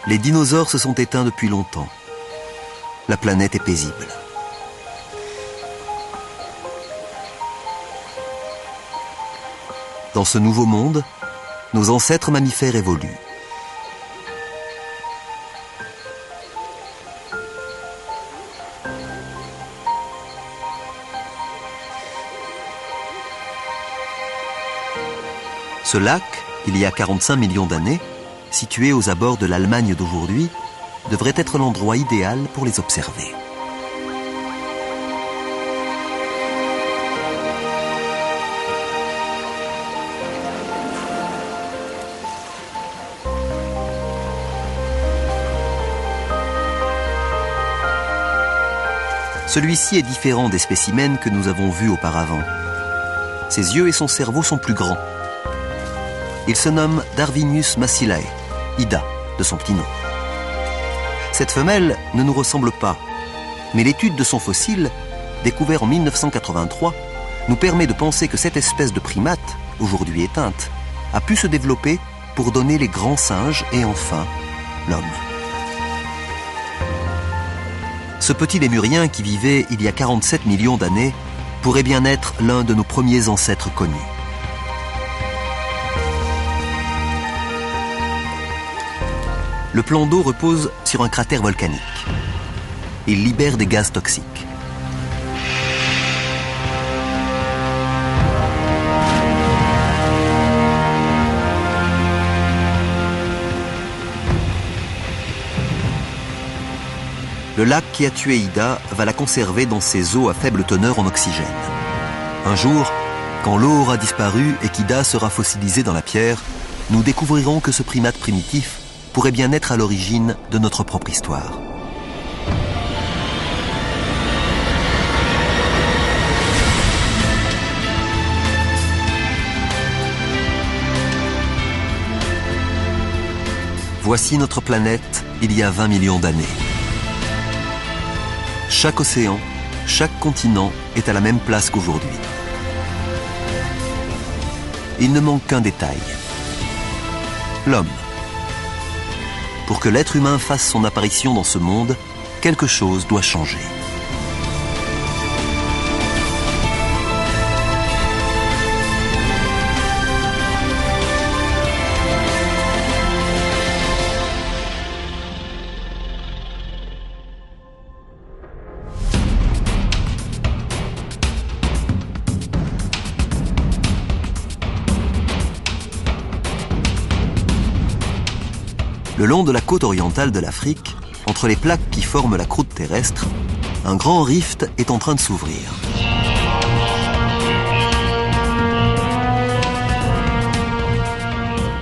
Les dinosaures se sont éteints depuis longtemps. La planète est paisible. Dans ce nouveau monde, nos ancêtres mammifères évoluent. Ce lac, il y a 45 millions d'années, situé aux abords de l'Allemagne d'aujourd'hui, devrait être l'endroit idéal pour les observer. Celui-ci est différent des spécimens que nous avons vus auparavant. Ses yeux et son cerveau sont plus grands. Il se nomme Darwinius massilae, Ida, de son petit nom. Cette femelle ne nous ressemble pas, mais l'étude de son fossile, découvert en 1983, nous permet de penser que cette espèce de primate, aujourd'hui éteinte, a pu se développer pour donner les grands singes et enfin l'homme. Ce petit lémurien qui vivait il y a 47 millions d'années pourrait bien être l'un de nos premiers ancêtres connus. Le plan d'eau repose sur un cratère volcanique. Il libère des gaz toxiques. Le lac qui a tué Ida va la conserver dans ses eaux à faible teneur en oxygène. Un jour, quand l'eau aura disparu et qu'Ida sera fossilisée dans la pierre, nous découvrirons que ce primate primitif pourrait bien être à l'origine de notre propre histoire. Voici notre planète il y a 20 millions d'années. Chaque océan, chaque continent est à la même place qu'aujourd'hui. Il ne manque qu'un détail. L'homme. Pour que l'être humain fasse son apparition dans ce monde, quelque chose doit changer. Le long de la côte orientale de l'Afrique, entre les plaques qui forment la croûte terrestre, un grand rift est en train de s'ouvrir.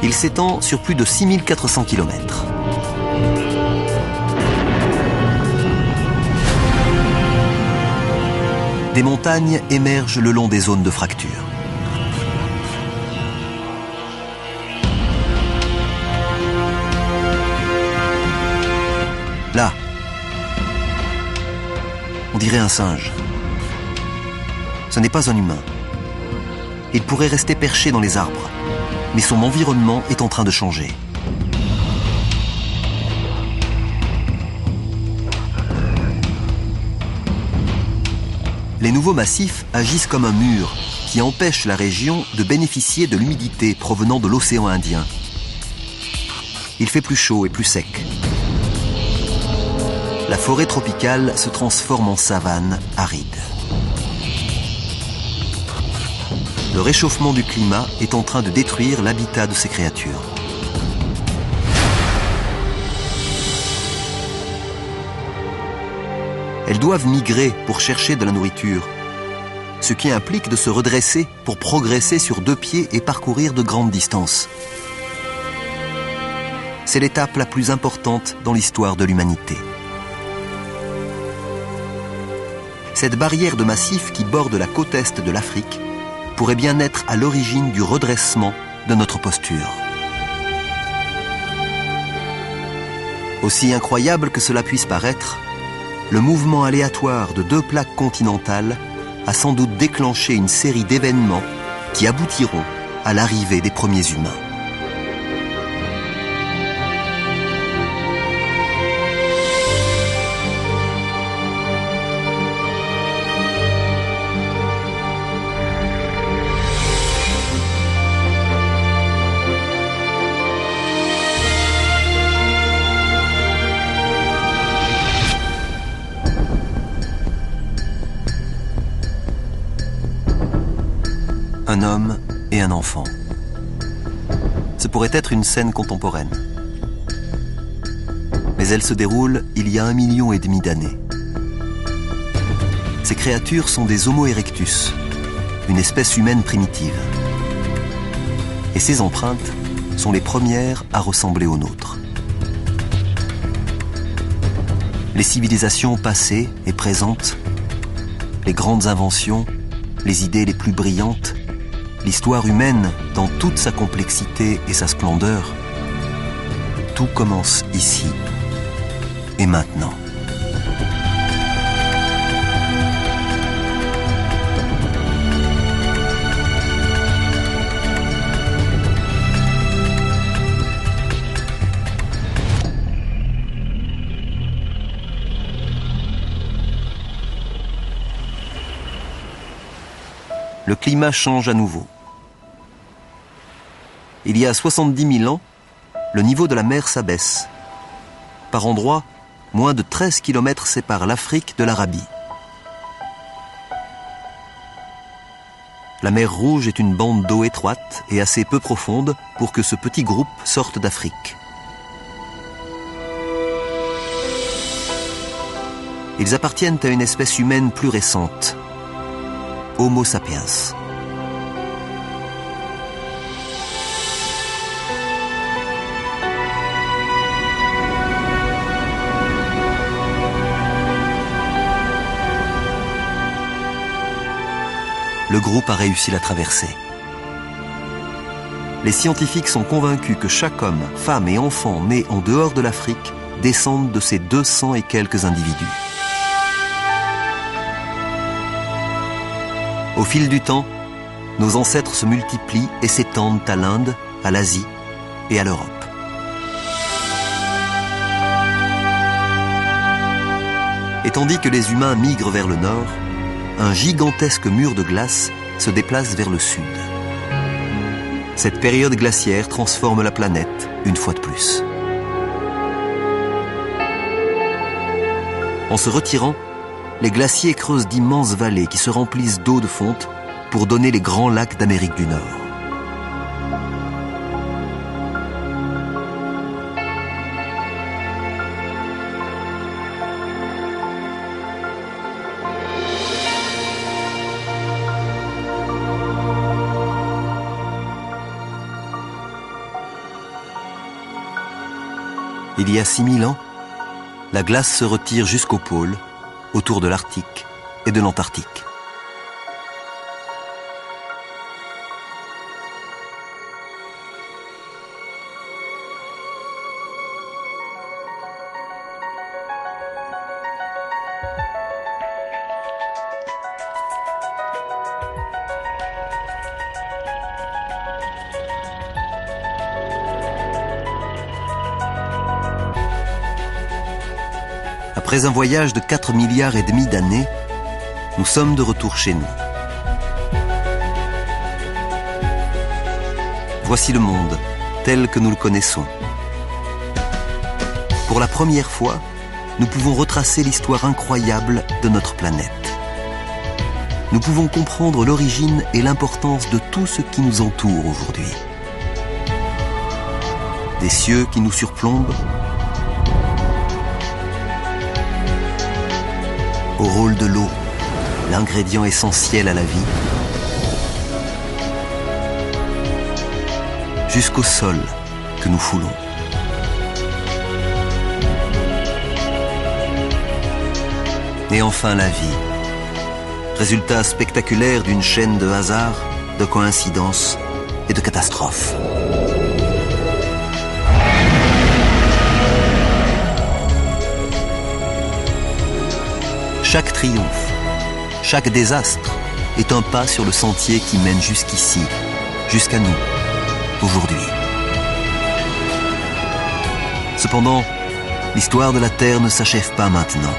Il s'étend sur plus de 6400 km. Des montagnes émergent le long des zones de fracture. Là, on dirait un singe. Ce n'est pas un humain. Il pourrait rester perché dans les arbres, mais son environnement est en train de changer. Les nouveaux massifs agissent comme un mur qui empêche la région de bénéficier de l'humidité provenant de l'océan Indien. Il fait plus chaud et plus sec. La forêt tropicale se transforme en savane aride. Le réchauffement du climat est en train de détruire l'habitat de ces créatures. Elles doivent migrer pour chercher de la nourriture, ce qui implique de se redresser pour progresser sur deux pieds et parcourir de grandes distances. C'est l'étape la plus importante dans l'histoire de l'humanité. Cette barrière de massifs qui borde la côte est de l'Afrique pourrait bien être à l'origine du redressement de notre posture. Aussi incroyable que cela puisse paraître, le mouvement aléatoire de deux plaques continentales a sans doute déclenché une série d'événements qui aboutiront à l'arrivée des premiers humains. un homme et un enfant. Ce pourrait être une scène contemporaine. Mais elle se déroule il y a 1,5 million d'années. Ces créatures sont des Homo erectus, une espèce humaine primitive. Et ces empreintes sont les premières à ressembler aux nôtres. Les civilisations passées et présentes, les grandes inventions, les idées les plus brillantes, l'histoire humaine dans toute sa complexité et sa splendeur, tout commence ici et maintenant. Le climat change à nouveau. Il y a 70 000 ans, le niveau de la mer s'abaisse. Par endroits, moins de 13 km séparent l'Afrique de l'Arabie. La mer Rouge est une bande d'eau étroite et assez peu profonde pour que ce petit groupe sorte d'Afrique. Ils appartiennent à une espèce humaine plus récente, Homo sapiens. Le groupe a réussi la traversée. Les scientifiques sont convaincus que chaque homme, femme et enfant né en dehors de l'Afrique descendent de ces 200 et quelques individus. Au fil du temps, nos ancêtres se multiplient et s'étendent à l'Inde, à l'Asie et à l'Europe. Et tandis que les humains migrent vers le nord, un gigantesque mur de glace se déplace vers le sud. Cette période glaciaire transforme la planète une fois de plus. En se retirant, les glaciers creusent d'immenses vallées qui se remplissent d'eau de fonte pour donner les grands lacs d'Amérique du Nord. Il y a 6000 ans, la glace se retire jusqu'au pôle, autour de l'Arctique et de l'Antarctique. Après un voyage de 4,5 milliards d'années, nous sommes de retour chez nous. Voici le monde tel que nous le connaissons. Pour la première fois, nous pouvons retracer l'histoire incroyable de notre planète. Nous pouvons comprendre l'origine et l'importance de tout ce qui nous entoure aujourd'hui. Des cieux qui nous surplombent, au rôle de l'eau, l'ingrédient essentiel à la vie, jusqu'au sol que nous foulons. Et enfin la vie, résultat spectaculaire d'une chaîne de hasards, de coïncidences et de catastrophes. Chaque triomphe, chaque désastre est un pas sur le sentier qui mène jusqu'ici, jusqu'à nous, aujourd'hui. Cependant, l'histoire de la Terre ne s'achève pas maintenant.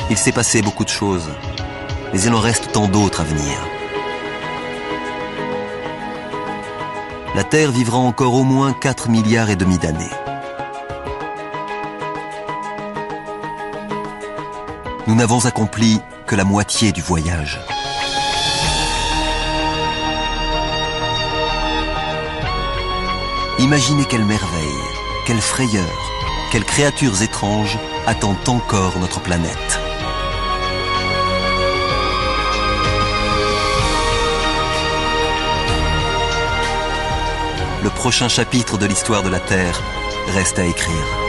Il s'est passé beaucoup de choses, mais il en reste tant d'autres à venir. La Terre vivra encore au moins 4,5 milliards d'années. Nous n'avons accompli que la moitié du voyage. Imaginez quelle merveille, quelle frayeur, quelles créatures étranges attendent encore notre planète. Le prochain chapitre de l'histoire de la Terre reste à écrire.